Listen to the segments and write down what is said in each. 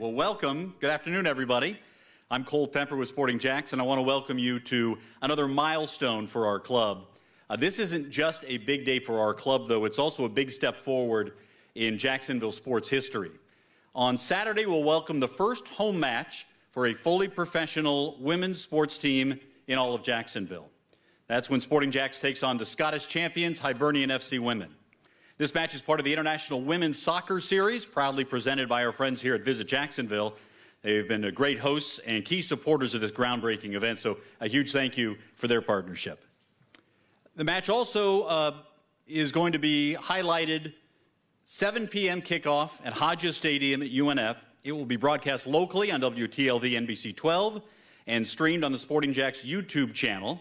Well, welcome. Good afternoon, everybody. I'm Cole Pemper with Sporting JAX, and I want to welcome you to another milestone for our club. This isn't just a big day for our club, though. It's also a big step forward in Jacksonville sports history. On Saturday, we'll welcome the first home match for a fully professional women's sports team in all of Jacksonville. That's when Sporting JAX takes on the Scottish champions, Hibernian FC Women. This match is part of the International Women's Soccer Series, proudly presented by our friends here at Visit Jacksonville. They've been great hosts and key supporters of this groundbreaking event, so a huge thank you for their partnership. The match also is going to be highlighted 7 p.m. kickoff at Hodges Stadium at UNF. It will be broadcast locally on WTLV NBC 12 and streamed on the Sporting JAX YouTube channel.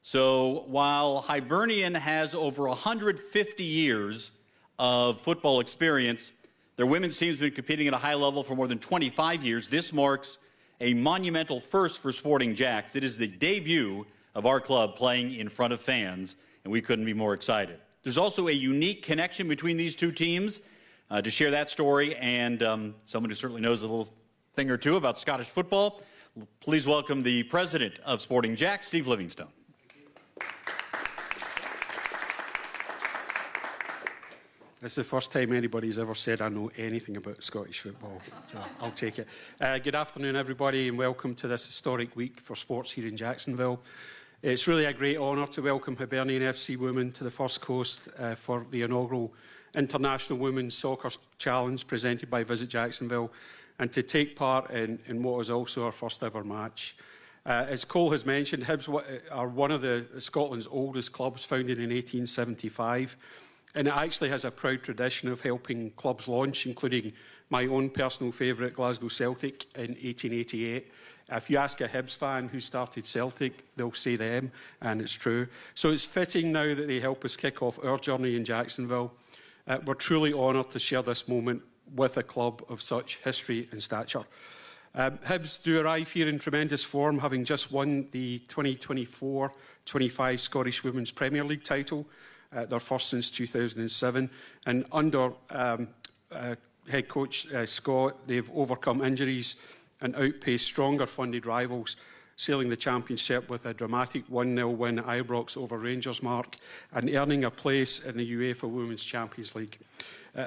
So while Hibernian has over 150 years of football experience, their women's team has been competing at a high level for more than 25 years. This marks a monumental first for Sporting JAX. It is the debut of our club playing in front of fans, and we couldn't be more excited. There's also a unique connection between these two teams. To share that story and someone who certainly knows a little thing or two about Scottish football, please welcome the president of Sporting JAX, Steve Livingstone. It's the first time anybody's ever said I know anything about Scottish football, so I'll take it. Good afternoon, everybody, and welcome to this historic week for sports here in Jacksonville. It's really a great honour to welcome Hibernian FC Women to the First Coast for the inaugural International Women's Soccer Challenge presented by Visit Jacksonville, and to take part in what is also our first ever match. As Cole has mentioned, Hibs are one of Scotland's oldest clubs, founded in 1875. And it actually has a proud tradition of helping clubs launch, including my own personal favourite, Glasgow Celtic, in 1888. If you ask a Hibs fan who started Celtic, they'll say them, and it's true. So it's fitting now that they help us kick off our journey in Jacksonville. We're truly honoured to share this moment with a club of such history and stature. Hibs do arrive here in tremendous form, having just won the 2024-25 Scottish Women's Premier League title, their first since 2007, and under head coach Scott, they've overcome injuries and outpaced stronger funded rivals, sailing the championship with a dramatic 1-0 win at Ibrox over Rangers Mark and earning a place in the UEFA Women's Champions League.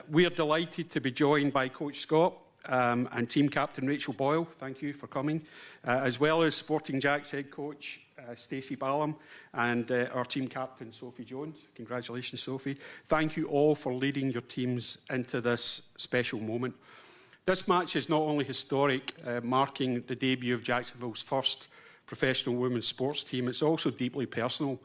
We are delighted to be joined by Coach Scott and team captain Rachel Boyle, thank you for coming, as well as Sporting JAX head coach Stacey Ballum and our team captain Sophie Jones. Congratulations, Sophie. Thank you all for leading your teams into this special moment. This match is not only historic, marking the debut of Jacksonville's first professional women's sports team, it's also deeply personal.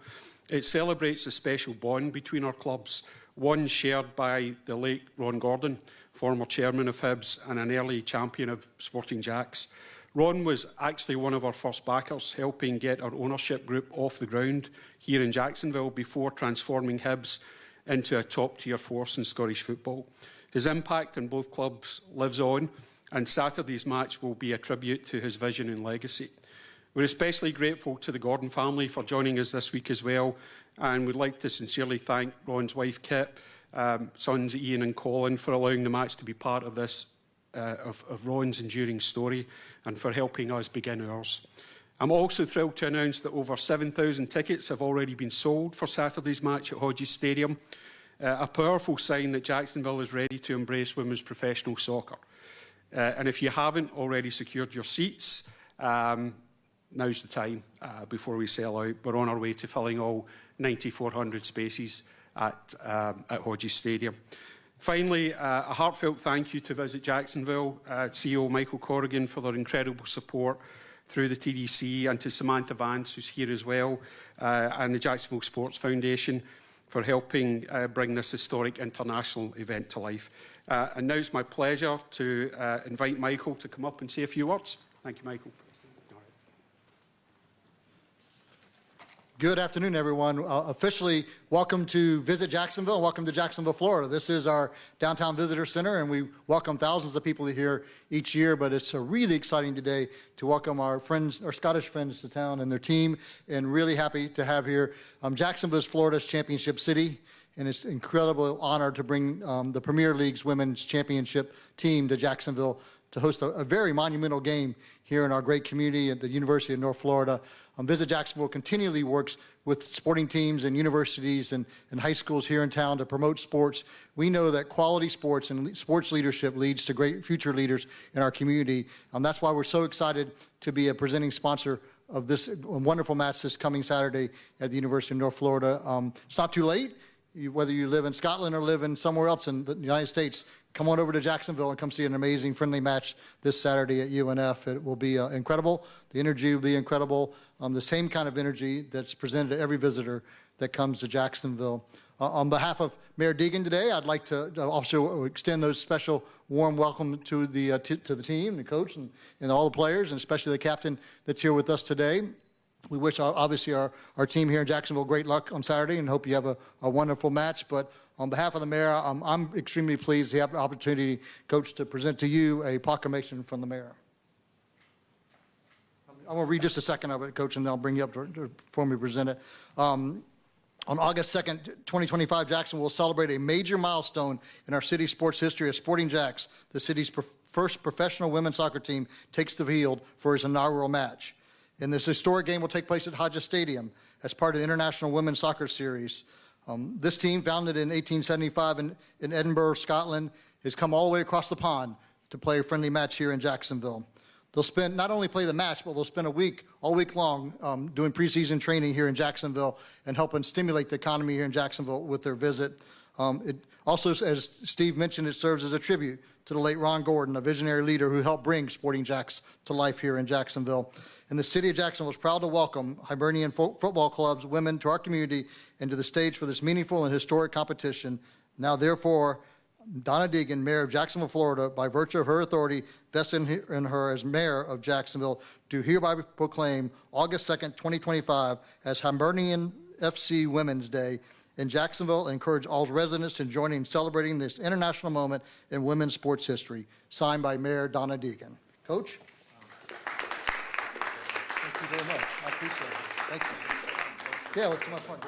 It celebrates the special bond between our clubs, one shared by the late Ron Gordon, former chairman of Hibs and an early champion of Sporting JAX. Ron was actually one of our first backers, helping get our ownership group off the ground here in Jacksonville before transforming Hibs into a top-tier force in Scottish football. His impact on both clubs lives on, and Saturday's match will be a tribute to his vision and legacy. We're especially grateful to the Gordon family for joining us this week as well, and we'd like to sincerely thank Ron's wife Kit, sons Ian and Colin, for allowing the match to be part of this of Ron's enduring story and for helping us begin ours. I'm also thrilled to announce that over 7,000 tickets have already been sold for Saturday's match at Hodges Stadium, a powerful sign that Jacksonville is ready to embrace women's professional soccer. And if you haven't already secured your seats, now's the time before we sell out. We're on our way to filling all 9,400 spaces at Hodges Stadium. Finally, a heartfelt thank you to Visit Jacksonville, CEO Michael Corrigan, for their incredible support through the TDC, and to Samantha Vance, who's here as well, and the Jacksonville Sports Foundation for helping bring this historic international event to life. And now it's my pleasure to invite Michael to come up and say a few words. Thank you, Michael. Good afternoon, everyone. Officially, welcome to Visit Jacksonville. Welcome to Jacksonville, Florida. This is our downtown visitor center, and we welcome thousands of people here each year, but it's a really exciting today to welcome our friends, our Scottish friends to town and their team, and really happy to have here. Jacksonville is Florida's championship city, and it's an incredible honor to bring the Premier League's women's championship team to Jacksonville to host a very monumental game here in our great community at the University of North Florida. Visit Jacksonville continually works with sporting teams and universities and high schools here in town to promote sports. We know that quality sports and sports leadership leads to great future leaders in our community. That's why we're so excited to be a presenting sponsor of this wonderful match this coming Saturday at the University of North Florida. It's not too late. Whether you live in Scotland or live in somewhere else in the United States, come on over to Jacksonville and come see an amazing friendly match this Saturday at UNF. It will be incredible. The energy will be incredible. The same kind of energy that's presented to every visitor that comes to Jacksonville. On behalf of Mayor Deegan today, I'd like to also extend those special warm welcome to the team, the coach, and all the players, and especially the captain that's here with us today. We wish, obviously, our team here in Jacksonville great luck on Saturday and hope you have a wonderful match. But on behalf of the mayor, I'm extremely pleased to have the opportunity, Coach, to present to you a proclamation from the mayor. I'm going to read just a second of it, Coach, and then I'll bring you up to formally present it. On August 2nd, 2025, Jacksonville will celebrate a major milestone in our city's sports history as Sporting JAX, the city's first professional women's soccer team, takes the field for its inaugural match. And this historic game will take place at Hodges Stadium as part of the International Women's Soccer Series. This team, founded in 1875 in Edinburgh, Scotland, has come all the way across the pond to play a friendly match here in Jacksonville. They'll not only play the match, but they'll spend all week long doing preseason training here in Jacksonville and helping stimulate the economy here in Jacksonville with their visit. It also, as Steve mentioned, it serves as a tribute to the late Ron Gordon, a visionary leader who helped bring Sporting JAX to life here in Jacksonville. And the city of Jacksonville is proud to welcome Hibernian Football Club's women to our community and to the stage for this meaningful and historic competition. Now, therefore, Donna Deegan, Mayor of Jacksonville, Florida, by virtue of her authority vested in her as Mayor of Jacksonville, do hereby proclaim August 2nd, 2025 as Hibernian FC Women's Day in Jacksonville and encourage all residents to join in celebrating this international moment in women's sports history. Signed by Mayor Donna Deegan. Coach? Thank you very much. I appreciate it. Thank you. Yeah, what's my point?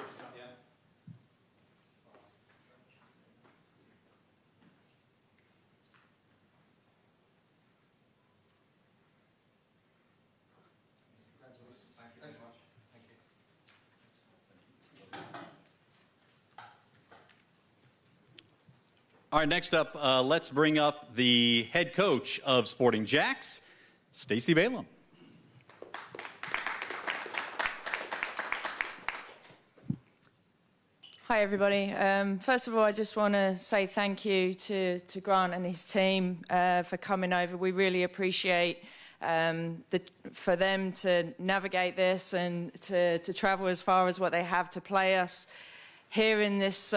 All right, next up, let's bring up the head coach of Sporting JAX, Stacey Balaam. Hi, everybody. First of all, I just want to say thank you to Grant and his team for coming over. We really appreciate for them to navigate this and to travel as far as what they have to play us. Here in this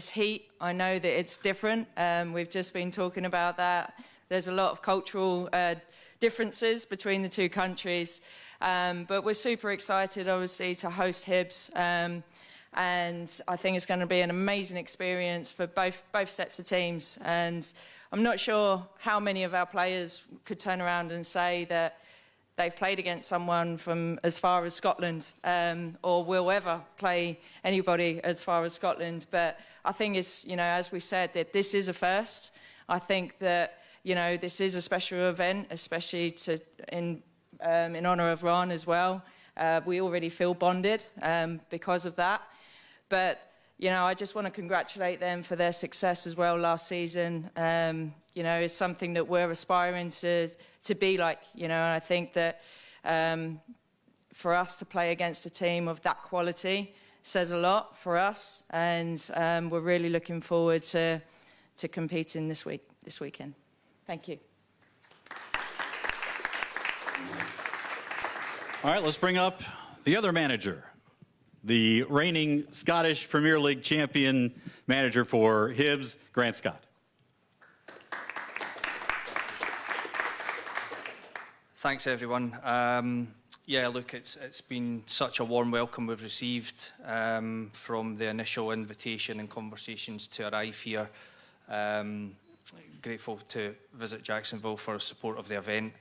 heat, I know that it's different. We've just been talking about that. There's a lot of cultural differences between the two countries. But we're super excited, obviously, to host Hibs. And I think it's going to be an amazing experience for both sets of teams. And I'm not sure how many of our players could turn around and say that they've played against someone from as far as Scotland, or will ever play anybody as far as Scotland. But I think it's, as we said, that this is a first. I think that, this is a special event, especially in honour of Ron as well. We already feel bonded because of that. But, I just want to congratulate them for their success as well last season. It's something that we're aspiring to be like, and I think that for us to play against a team of that quality says a lot for us, and we're really looking forward to competing this weekend. Thank you. All right, let's bring up the other manager, the reigning Scottish Premier League champion manager for Hibs, Grant Scott. Thanks, everyone. Look, it's been such a warm welcome we've received from the initial invitation and conversations to arrive here. Grateful to visit Jacksonville for support of the event.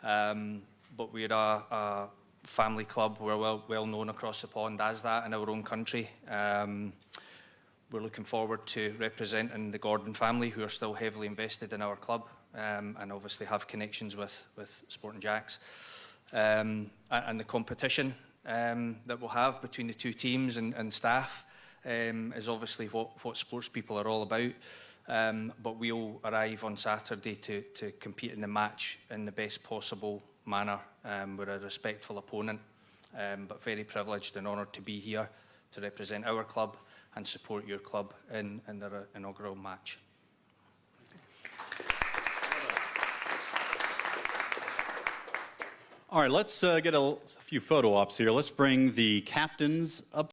But we're a family club. We're well known across the pond as that in our own country. We're looking forward to representing the Gordon family, who are still heavily invested in our club. and obviously have connections with Sporting JAX. And the competition that we'll have between the two teams and staff is obviously what sports people are all about. But we'll arrive on Saturday to compete in the match in the best possible manner. We're a respectful opponent, but very privileged and honoured to be here to represent our club and support your club in their inaugural match. All right, let's get a few photo ops here. Let's bring the captains up.